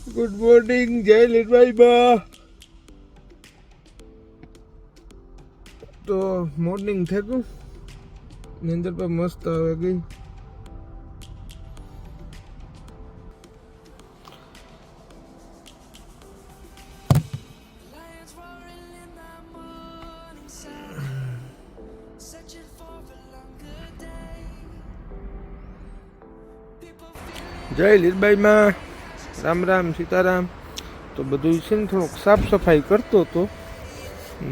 Good morning જય લીલભાઈ બા. તો મોર્નિંગ થઈ ગયું, નીંદર પર મસ્ત આવે ગઈ. જય લીલભાઈ માં, રામ રામ સીતારામ. તો બધું છે ને થોડુંક સાફ સફાઈ કરતો હતો.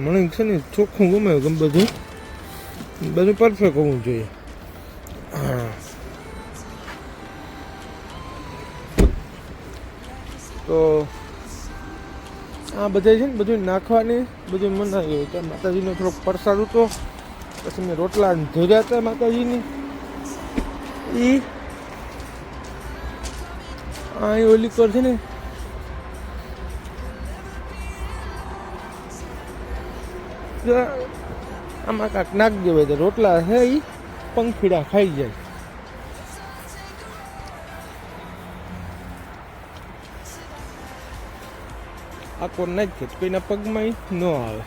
મને છે ને ચોખ્ખું ગમે બધું પરફેક્ટ હોવું જોઈએ. હા, તો આ બધા છે ને બધું નાખવાની બધું મનાવ્યું હતું. માતાજીનો થોડોક પ્રસાદ હતો, પછી મેં રોટલા ધોર્યા હતા માતાજીની. એ ઓલી કર છે ને આમાં કાંક નાખ દેવાય તો રોટલા છે એ પંખીડા ખાઈ જાય. આખો નાખીએ તો કોઈના પગમાં ન આવે.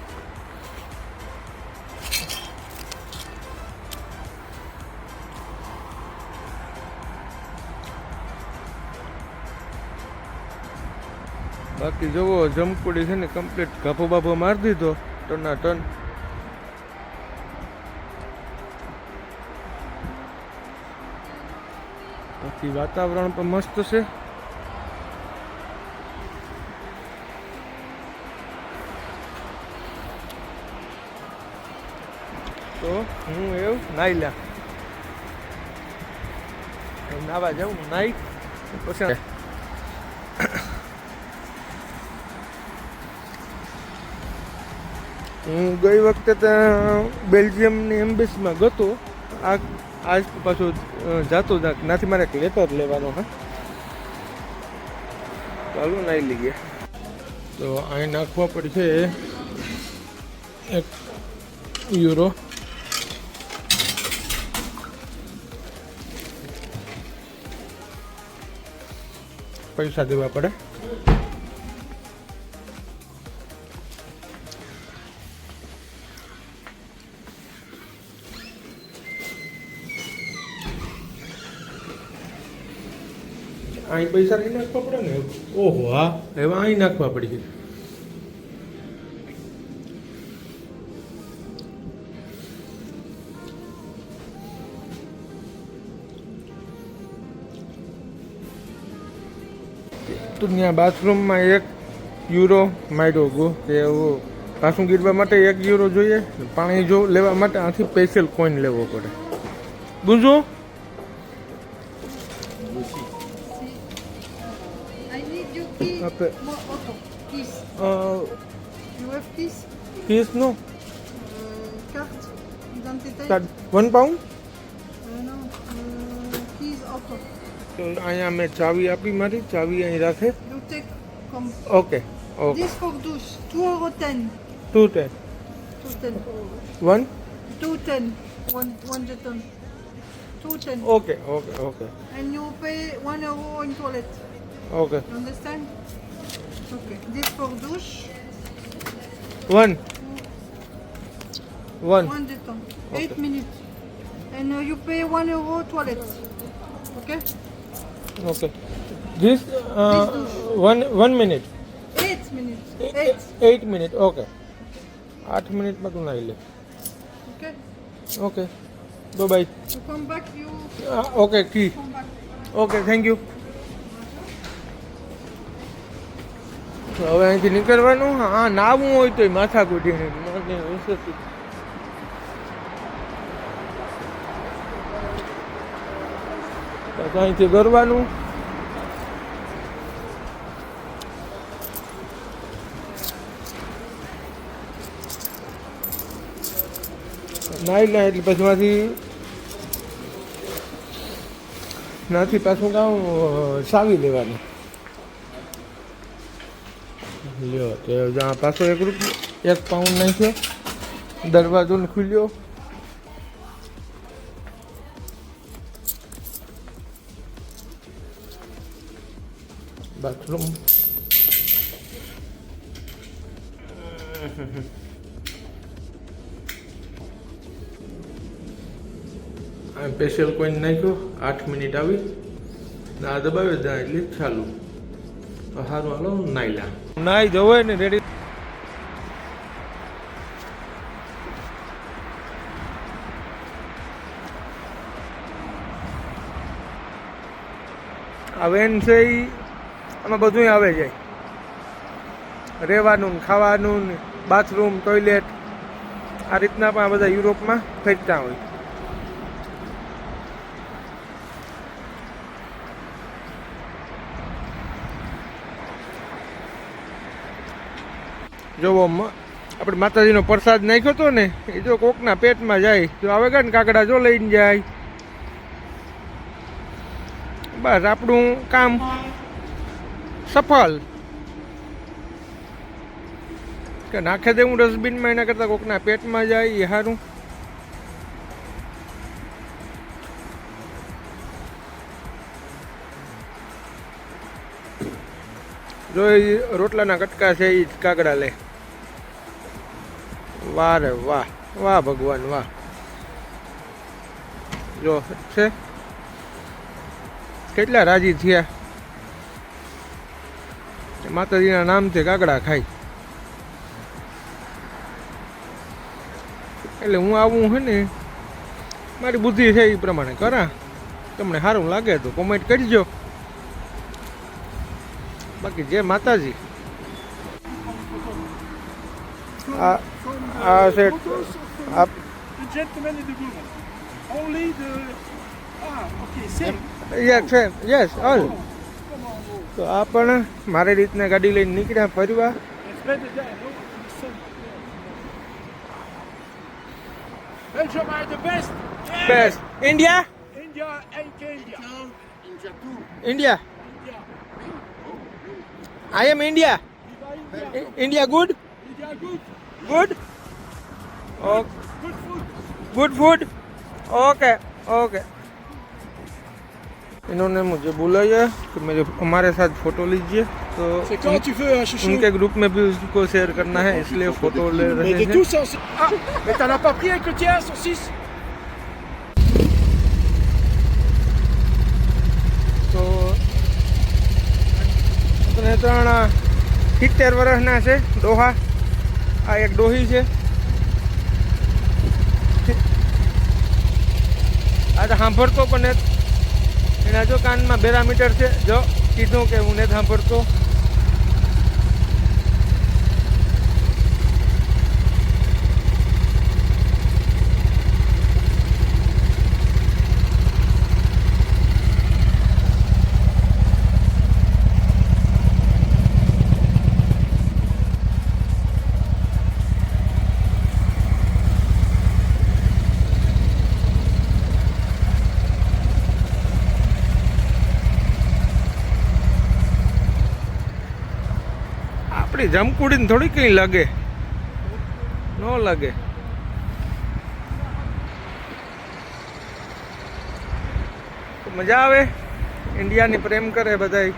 બાકી જોવો જમકુડી છે ને કમ્પ્લીટ ગાભો બાભો મારી દીધો ટના ટન. બાકી વાતાવરણ પણ મસ્ત છે. તો હું એવું નાઈ લ્યા, નાવા જાઉં, નાઈ પછી હું ગઈ વખતે ત્યાં બેલ્જિયમની એમ્બેસીમાં ગયો. આજ પાછું જાતો નાથી મારે એક લેટર લેવાનો. હા, ચાલો નાઈ લઈએ. તો અહીં નાખવા પડશે €1. પૈસા દેવા પડે. અહીં પૈસા નહીં નાખવા પડે ને. ઓહો, હા, એવા અહીં નાખવા પડી. તો ત્યાં બાથરૂમમાં €1 માર્યો ગયો કે પાછું ગીરવા માટે €1 જોઈએ. પાણી જો લેવા માટે આથી સ્પેશિયલ કોઈન લેવો પડે. ગુંજો keys no Carte d'identité. £1. Non, keys auto. તો અહીંયા મેં ચાવી આપી, મારી ચાવી અહીં રાખે. You take comme okay okay. this for douche, €2.10. 210 210. 1. 210. One jeton. 210. Okay okay okay And you pay €1 in toilet. Okay. You understand? Okay. This for douche. 1 One jeton. 8 minutes. And you pay €1 toilet. Okay? Okay. This 1 minute 8 minutes. 8. 8 minute. Okay, 8 મિનિટમાં તું નાઈ લે. Okay? Okay, bye. You come back, you okay, કી. come back. Okay, thank you. હવે અહીંથી નીકળવાનું. હા, નાવું હોય તો માથા કૂટીને અહીંથી કરવાનું. નાઈ લે એટલે પછી નાથી પાછું કામ સાવી લેવાનું. લ્યો તો જ્યાં પાછો £1 નાખ્યો, દરવાજો ખુલ્યો. Bathroom bathroom. આ સ્પેશિયલ કોઈને નાખ્યો 8 મિનિટ આવી આ દબાવે ત્યાં એટલે ચાલુ. તો સારું હાલો નાઈલા નાઈ જવાય ને રેડી. આ વેન છે એ આમાં બધું આવે જાય, રહેવાનું ને ખાવાનું ને બાથરૂમ ટોયલેટ આ રીતના પણ આ બધા યુરોપમાં ફેરતા હોય. જોવો આપણે માતાજીનો પ્રસાદ નાખ્યો હતો ને એ જો કોકના પેટમાં જાય જો આવે ને કાકડા જો લઈને જાય. બસ આપણું કામ સફળ. કે નાખે દેવું ડસ્ટબિનમાં એના કરતાં કોકના પેટમાં જાય એ સારું. જો એ રોટલાના કટકા છે એ જ કાગડા લે. વાહ રે વાહ, વાહ ભગવાન વાહ. જો છે કેટલા રાજી થયા માતાજીના નામથી કાગડા ખાય. એટલે હું આવું છે ને મારી બુદ્ધિ છે એ પ્રમાણે કરા. તમને સારું લાગે તો કોમેન્ટ કરજો. બાકી જય માતાજી. આ છે આપ The gentleman and the woman. Only the... okay, same. Yes છે yes all. Come on, go. તો આ પણ મારી રીતના ગાડી લઈને નીકળ્યા ફરવા. It's better there, no? The sun. Belgium are the best. Yeah. Best India India and Kenya. India too. India India. I am India. Viva India. India good India good. Good Good food. Good food okay okay. इन्होंने मुझे बुलाया कि मेरे हमारे साथ photo लीजिए तो C'est quand tu veux, hein, chouchou. उनके ग्रुप में भी उसको शेयर करना है इसलिए फ़ोटो ले Mais रहे de हैं. tout ça, ah, mais t'en as pas pris avec le tien, saucisse? તો 70 વર્ષના છે ડોહા. આ એક ડોહી છે. આ તો સાંભળતો પણ એના જો કાનમાં બેરામીટર છે જો કીધું કે હું ને સાંભળતો. આપણી જમકુડીને થોડી કંઈ લાગે ન લાગે. તો મજા આવે. ઇન્ડિયાની પ્રેમ કરે બધાય,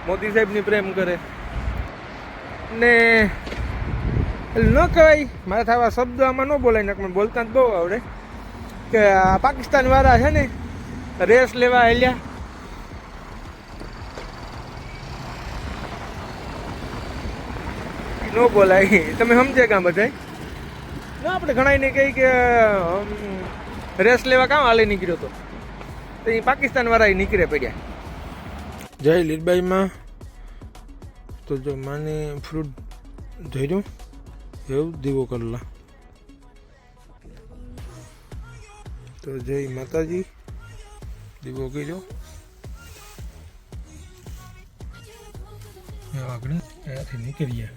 મોદી સાહેબની પ્રેમ કરે ને ન કહેવાય મારા આવા શબ્દ આમાં ન બોલાય ને મને બોલતા જ બહુ આવડે કે આ પાકિસ્તાન વાળા છે ને રેસ લેવા હેલ્યા. ન બોલાય તમે સમજે કાં બધાય ના. આપણે ઘણાને કહી કે રેસ લેવા કામ હાલે નીકળ્યો તો એ પાકિસ્તાન વાળા નીકળે પડ્યા. જય લીરબાઈમાં તો જો માને ફ્રૂટ ધર્યું એવું દીવો કરલા. તો જય માતાજી દીવો કર્યો આગળ ત્યાંથી નીકળ્યા.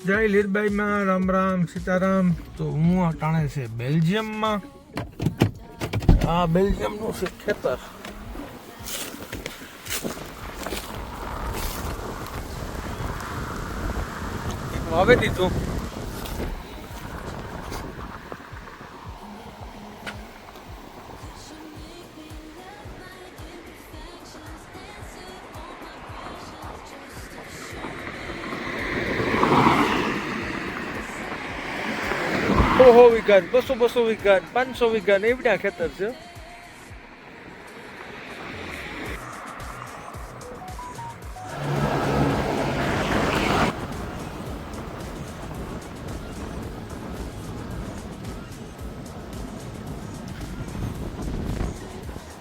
જય લીરબાઈમાં રામ રામ સીતારામ. તો હું અટાણે છે બેલ્જિયમમાં. આ બેલ્જિયમનું છે ખેતર. વાવે દીધું. વીઘા 200 વીઘા 500 વીઘા ને એવડા ખેતર છે.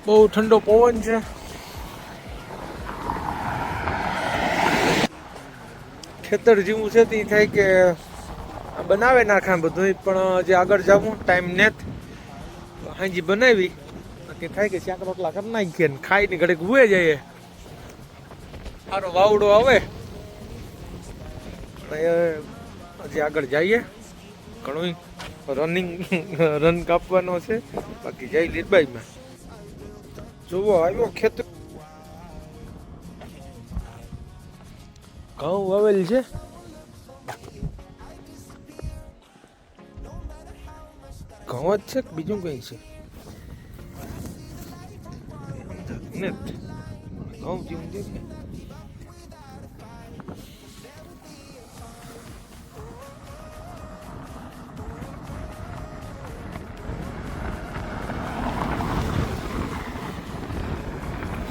બહુ ઠંડો પવન છે. ખેતર જેવું છે તે થાય કે બનાવે નાખા બધું, પણ જે આગળ જવું ટાઈમ ને હાજી બનાવી કે થાય કે શાક રોટલા કરી નાખીએ ને ખાઈને ઘડીક ઉવે જઈએ. સારો વાવડો આવે હજી આગળ જઈએ. ઘણું રન કાપવાનો છે. બાકી જઈ લીરબાઈમાં જોવો આવ્યો ખેતર ઘઉં વાવેલ છે. ઘઉં જ છે કે બીજું કઈ છે ને? ઘઉં જેવું દેખાય.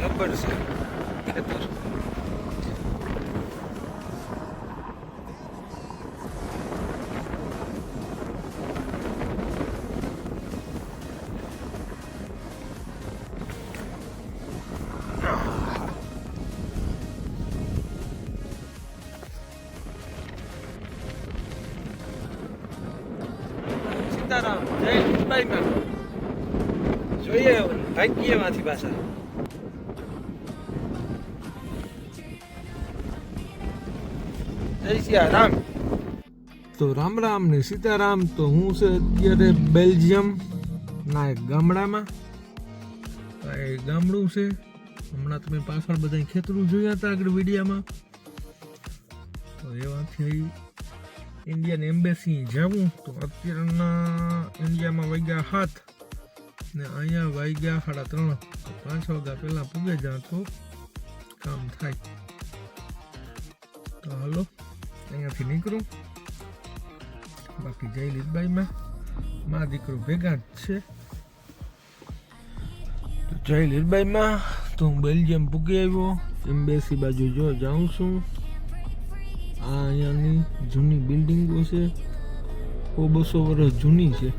જબર છે ખેતર. સીતારામ, જય લીરબાઈમાં જોઈએ ભાગ્યમાંથી પાછા. જય સિયારામ. તો રામ રામ ને સીતારામ. તો હું છે અત્યારે બેલ્જિયમ ના એક ગામડામાં. એ ગામડું છે. હમણાં તમે પાછળ બધા ખેતરું જોયા હતા આગળ વિડીયામાં. તો એવાથી ઇન્ડિયન એમ્બેસી જવું. તો અત્યારના ઇન્ડિયામાં વાગ્યા 7 ને અહીંયા વાગ્યા 3:30. તો 5 વાગ્યા પહેલાં પૂગે જા તો કામ થાય. તો હાલો અહીંયાથી નીકળું. બાકી જઈ લીરબાઈમાં માં દીકરો ભેગા જ છે. તો જઈ લીરબાઈમાં તો હું બેલ્જિયમ પૂગી આવ્યો. એમ્બેસી બાજુ જો જાઉં છું. આ અહીંયાની જૂની બિલ્ડિંગો છે. 200 વર્ષ જૂની છે.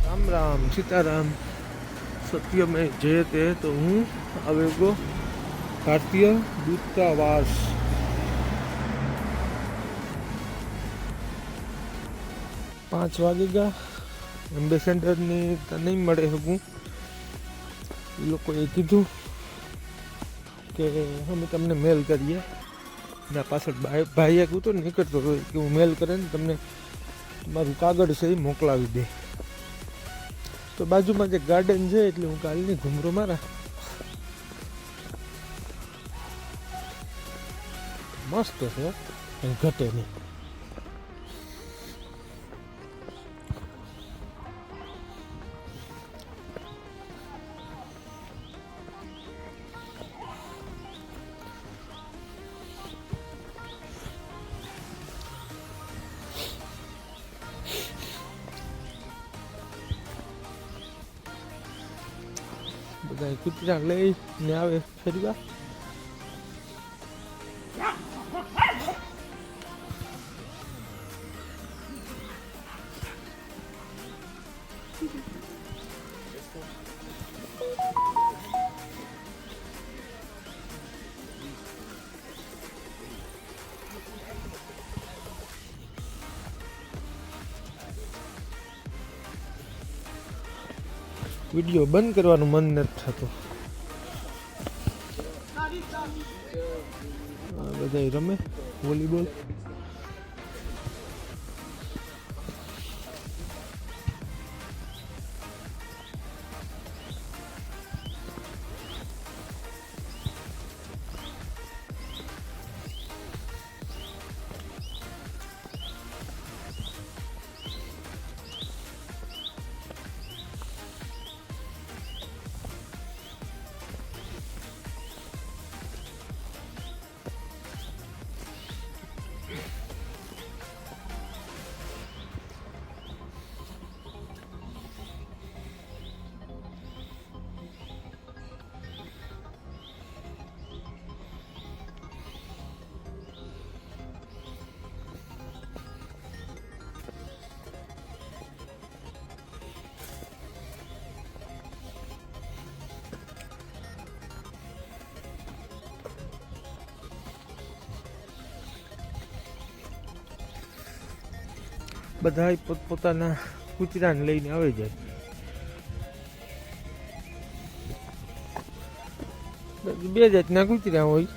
રામ રામ સીતારામ. સત્ય મેં જયતે. તો હું આવેગો ભારતીય દૂતાવાસ. પાંચ વાગી ગયા. એમ્બેસેડરની તો નહીં મળે શકું. એ લોકોએ કીધું કે અમે તમને મેલ કરીએ. ના પાછળ ભાઈએ કહ્યું તો નીકળતો હોય કે હું મેલ કરે ને તમને મારું કાગળ છે એ મોકલાવી દે. તો બાજુમાં જે ગાર્ડન છે એટલે હું કાલની ઘૂમરો મારા. મસ્ત છે, કંઈ ઘટે નહીં. બધા કૂતરા લઈને આવે ફેરવા. વિડીયો બંધ કરવાનું મન નથી થતું. બધા રમે વોલીબોલ. બધા પોતપોતાના કૂતરાને લઈને આવી જાય. બે જાતના કૂતરા હોય.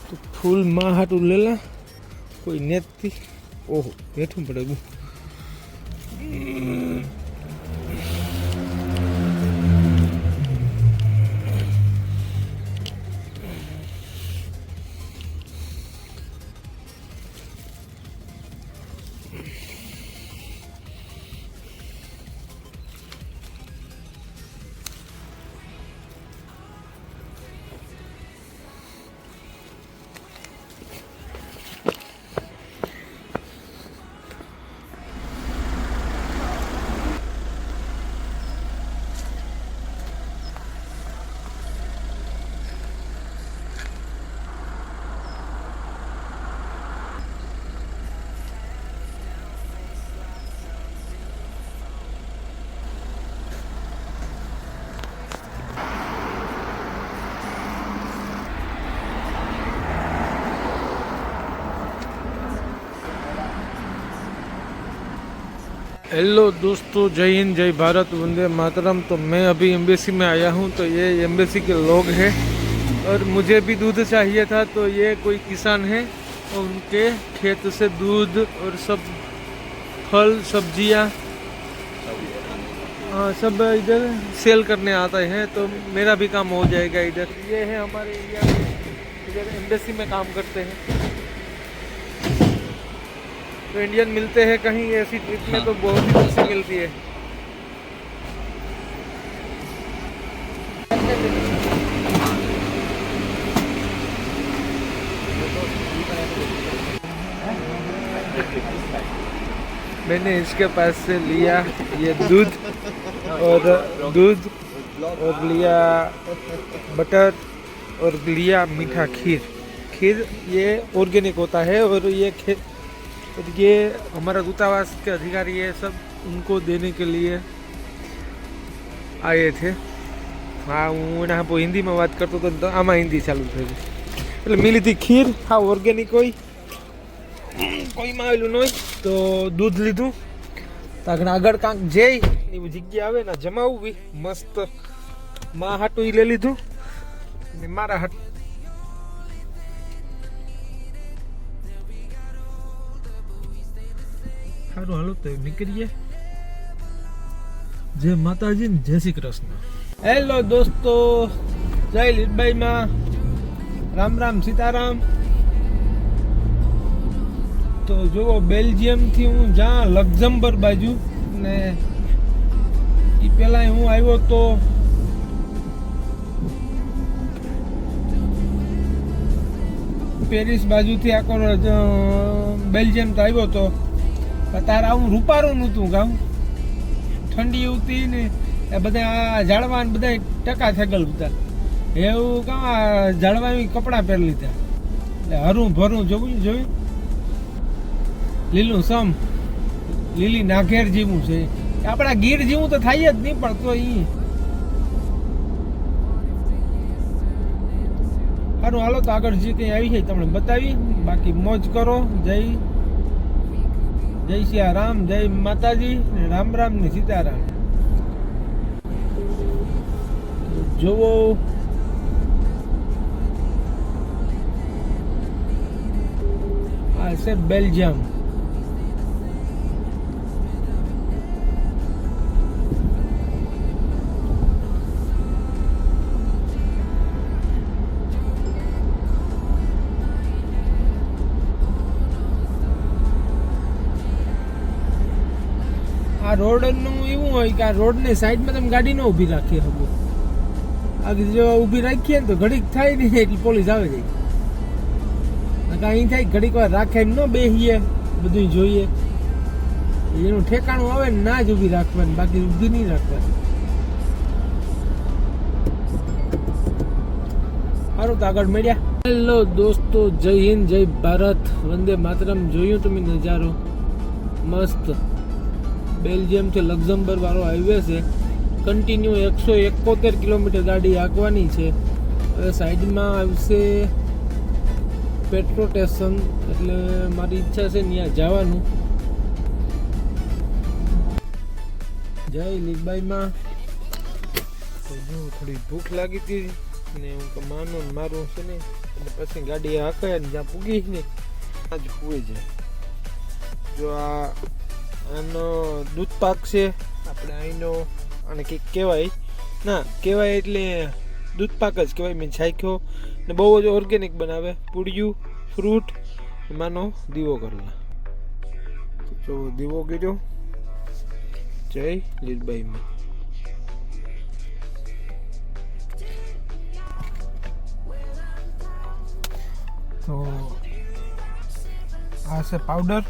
તો ફૂલ માં હાટું લેલા કોઈ નેતથી. ઓહો બેઠું પડે ગયું. हेलो दोस्तों, जय हिंद जय भारत वंदे मातरम। तो मैं अभी एम्बेसी में आया हूँ। तो ये एम्बेसी के लोग हैं और मुझे भी दूध चाहिए था। तो ये कोई किसान है और उनके खेत से दूध और सब फल सब्जियाँ सब इधर सेल करने आते हैं। तो मेरा भी काम हो जाएगा इधर। ये है हमारे इंडिया में, इधर एम्बेसी में काम करते हैं। तो इंडियन मिलते हैं कहीं ऐसी ट्रिप में तो बहुत ही खुशी मिलती है। मैंने इसके पास से लिया ये दूध और लिया बटर और लिया मीठा खीर। ये ऑर्गेनिक होता है और ये हमारा दूतावास के अधिकारी है, सब उनको देने के लिए आए थे। हाँ, હું એના પર હિન્દીમાં વાત કરતો હતો તો આમાં હિન્દી ચાલુ થઈ ગઈ. એટલે મિલી હતી ખીર, હા ઓર્ગેનિક હોય, કોઈમાં આવેલું નહીં. તો દૂધ લીધું. આગળ કાંક જઈ એવી જગ્યા આવે ને જમાવવી મસ્ત. માં હાટું એ લઈ લીધું ને મારા હાટ. સારું હાલો તો નીકળીએ. જય માતાજી ને જય શ્રી કૃષ્ણ. હેલો દોસ્તો, જય લીલભાઈ માં, રામ રામ સીતારામ. તો જુઓ, બેલ્જિયમ થી હું જ્યાં લક્ઝમબર્ગ બાજુ ને એ પેલા હું આવ્યો તો પેરિસ બાજુથી આખો બેલ્જિયમ તો આવ્યો તો. તારે આવું રૂપારું નહોતું ગામ, ઠંડી ઉતી ને બધા ઝાડવા બધા ટકા થગલ બધા એવું કામ ઝાડવા કપડાં પહેરી લીધા. એટલે હરું ભરું જોયું લીલું સમ લીલી નાઘેર જેવું છે. આપણા ગીર જેવું તો થાય જ નહીં, પણ તો ઈ સારું. હાલો તો આગળ જે કંઈ આવી છે તમને બતાવી. બાકી મોજ કરો. જય સિયા રામ, જય માતાજી, રામ રામ ને સીતારામ. જોવો આ છે બેલ્જિયમ. આ રોડ નું એવું હોય કે આ રોડ ની સાઈડ માં તમે ગાડી ન ઉભી રાખી શકો. આગળ જો ઉભી રાખીએ ને તો ઘડીક થાય ને એટલે પોલીસ આવે જાય. અહીં થાય ઘડીક વાર રાખે ન બેસીએ, બધું જોઈએ. એનું ઠેકાણું આવે ને ના જ ઉભી રાખવાની, બાકી ઉભી નહીં રાખવાની. સારું તો આગળ મળ્યા. હેલો દોસ્તો, જય હિન્દ જય ભારત વંદે માતરમ. જોયું તમે નજારો મસ્ત. બેલ્જિયમ થી લક્ઝમબર્ગ વાળો હાઈવે છે. કન્ટિન્યુ 171 કિલોમીટર ગાડી હાંકવાની છે. હવે સાઈડમાં આવશે પેટ્રોલ સ્ટેશન, એટલે મારી ઈચ્છા છે ત્યાં જવાનું. જય લીલબાઈમાં. તો જો થોડી ભૂખ લાગી હતી ને હું કે માનો ને મારું છે ને, અને પછી ગાડી હાંકાય ને જ્યાં પૂગી ને આજ હુએ જાય. જો આનો દૂધ પાક છે આપણે અહીંનો, આને કંઈક કહેવાય ના કહેવાય એટલે દૂધ પાક જ કહેવાય. મેં ચાખ્યો ને બહુ જ ઓર્ગેનિક બનાવે. પૂડિયું, ફ્રૂટ, એમાંનો દીવો કરેલા. જો દીવો કર્યો. જય લીલબાઈમાં. તો આ છે પાવડર.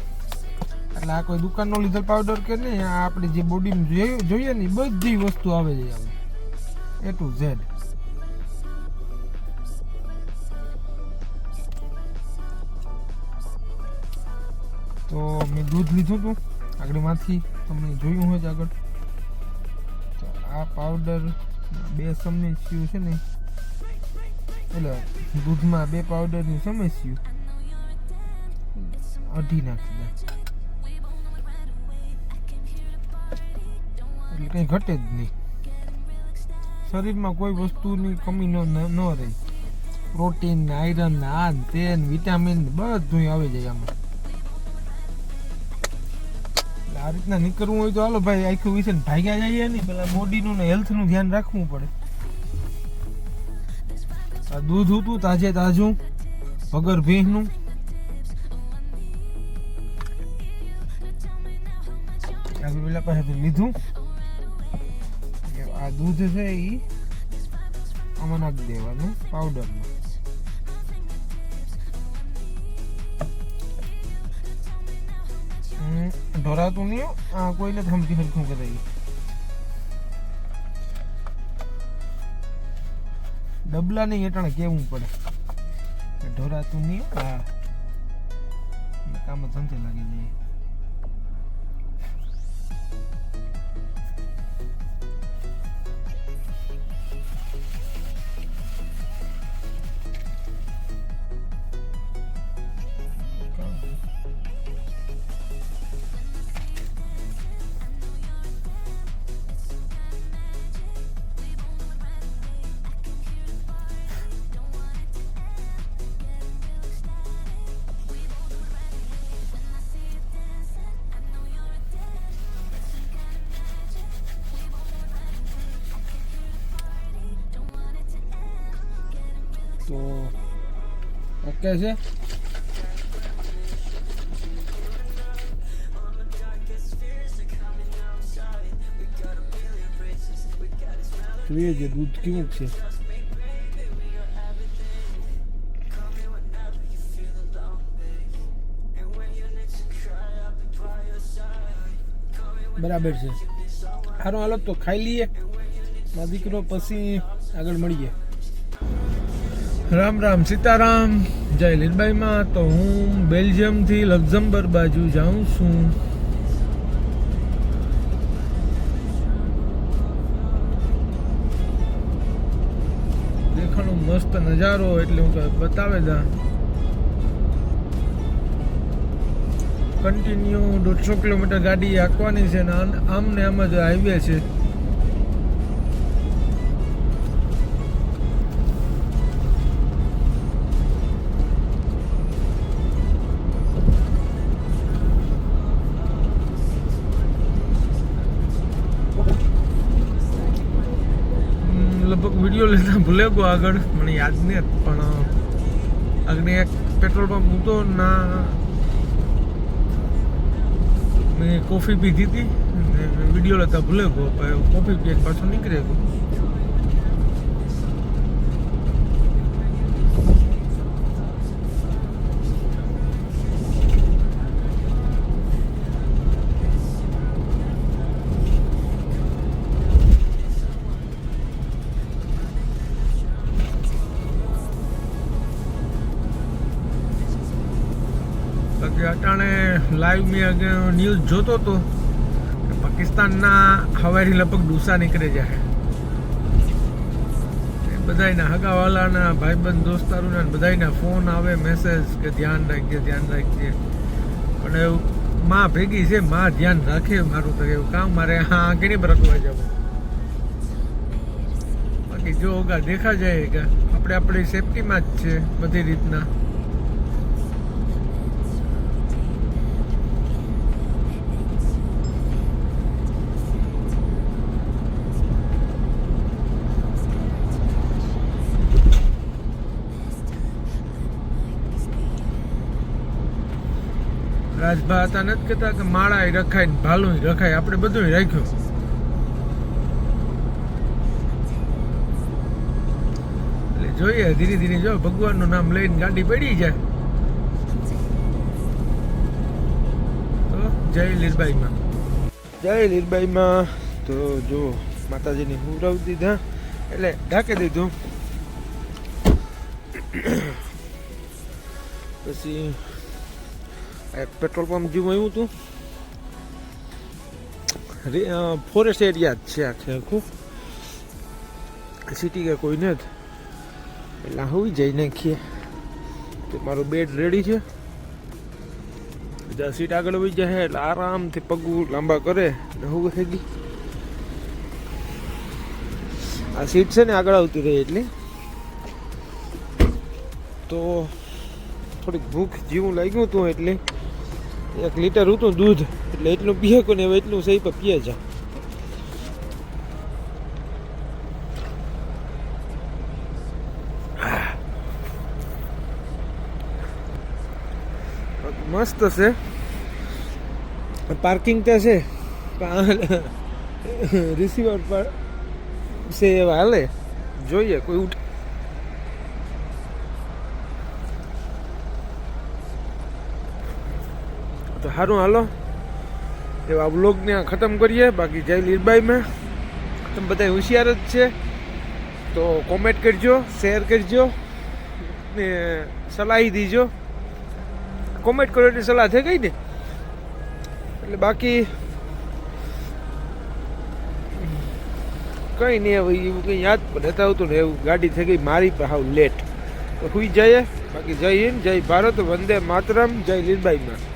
એટલે આ કોઈ દુકાનનો લીધેલ પાવડર કે નહીં, આ આપણે જે બોડીમાં જોઈએ ને બધી વસ્તુ આવે છે આમાં, A to Z. તો મેં દૂધ લીધું હતું આગળમાંથી, તમને જોયું હોય આગળ. તો આ પાવડર 2 સમસ્યું છે ને, એટલે દૂધમાં 2 પાવડરની સમસ્યું અઢી નાખી દે એટલે કંઈ ઘટે જ નહીં. શરીરમાં કોઈ વસ્તુની કમી ન રહે. પ્રોટીન, આયરન, આ તેન, વિટામિન બધું આવી જાય આમાં. આ રીતના નીકળવું હોય તો હાલો ભાઈ, આખું વિશે ભાગ્યા જઈએ નહીં, પેલા બોડીનું ને હેલ્થનું ધ્યાન રાખવું પડે. આ દૂધ હતું તાજે તાજું વગર ભેંસનું. પેલા પાસે લીધું. આ દૂધ છે એ આમાં નાખી દેવાનું પાવડરમાં. ઢોરાતું નહીં, આ કોઈને થમતી હરખું કરાવી. ડબલા નહીં એટાણે કેવું પડે, ઢોરાતું નહીં. હા કામ ધંધે લાગી જાય. તો ઓકે છે. જોઈએ જે દૂધ કેવું છે. બરાબર છે. સારું હાલો તો ખાઈ લઈએ મારો દીકરો, પછી આગળ મળીએ. રામ રામ સીતારામ. જય લીલબાઈમાં. તો હું બેલ્જિયમથી લક્ઝમબર્ગ બાજુ જાઉં છું. દેખાણો મસ્ત નજારો એટલે હું બતાવે દા. કન્ટિન્યુ 150 કિલોમીટર ગાડી હાંકવાની છે ને આમ ને આમ જ હાઈવે છે. લગભગ વિડીયો લેતા ભૂલે ગયો આગળ, મને યાદ નહીં. પણ આગળ એક પેટ્રોલ પંપ હતો ના, મેં કોફી પીધી હતી, વિડીયો લેતા ભૂલે ગયો. કોફી પીએ પાછો નીકળે ગયો. બાકી અટાણે લાઈવ મેં ન્યૂઝ જોતો હતો પાકિસ્તાનના હવારી લગભગ ડૂસા નીકળે જાય બધાના હગાવાલાના ભાઈબંધ દોસ્તારોના બધાના ફોન આવે મેસેજ કે ધ્યાન રાખજે પણ એવું માં ભેગી છે માં ધ્યાન રાખે મારું તો એવું કામ મારે હા કેની પર રખવા જવું બાકી જો હોગા દેખા જાય કે આપણે આપણી સેફટીમાં જ છે બધી રીતના રાજભા હતા નથી કહેતા કે માળા રખાય ને ભાલું રખાય આપણે બધું રાખ્યું એટલે જોઈએ ધીરે ધીરે જો ભગવાનનું નામ લઈને ગાડી પડી જાય તો જય લીરબાઈમાં તો જો માતાજીને હુરાવી દીધા એટલે ઢાંકી દીધું પછી એક પેટ્રોલ પંપ જેવું આવ્યું હતું ફોરેસ્ટ એરિયા જ છે આખું સિટી કે કોઈ નથી એટલે હોઈ જઈ નાખીએ તો મારું બેડ રેડી છે બધા સીટ આગળ હોઈ જાય એટલે આરામથી પગું લાંબા કરે એટલે હું થઈ ગઈ આ સીટ છે ને આગળ આવતી રહી એટલે તો થોડીક ભૂખ જેવું લાગ્યું હતું એટલે 1 લીટર હતું દૂધ એટલે એટલું પીએ કોને હવે એટલું સહી પર પીએ જા મસ્ત છે પાર્કિંગ તો છે રિસીવર પર છે એવા હાલે જોઈએ કોઈ ઉઠ તો સારું હાલો એવા વ્લોગને ખતમ કરીએ બાકી જય લીરબાઈમાં તમે બધા હોશિયાર જ છે તો કોમેન્ટ કરજો શેર કરજો ને સલાહ દીજો કોમેન્ટ કરો એટલે સલાહ થઈ ગઈ ને એટલે બાકી કંઈ નહીં હવે એવું કંઈ યાદ પણ હતા આવતું ને એવું ગાડી થઈ ગઈ મારી પર હાવ લેટ તો સુઈ જઈએ બાકી જય હિન્દ જય ભારત વંદે માતરમ જય લીરબાઈમાં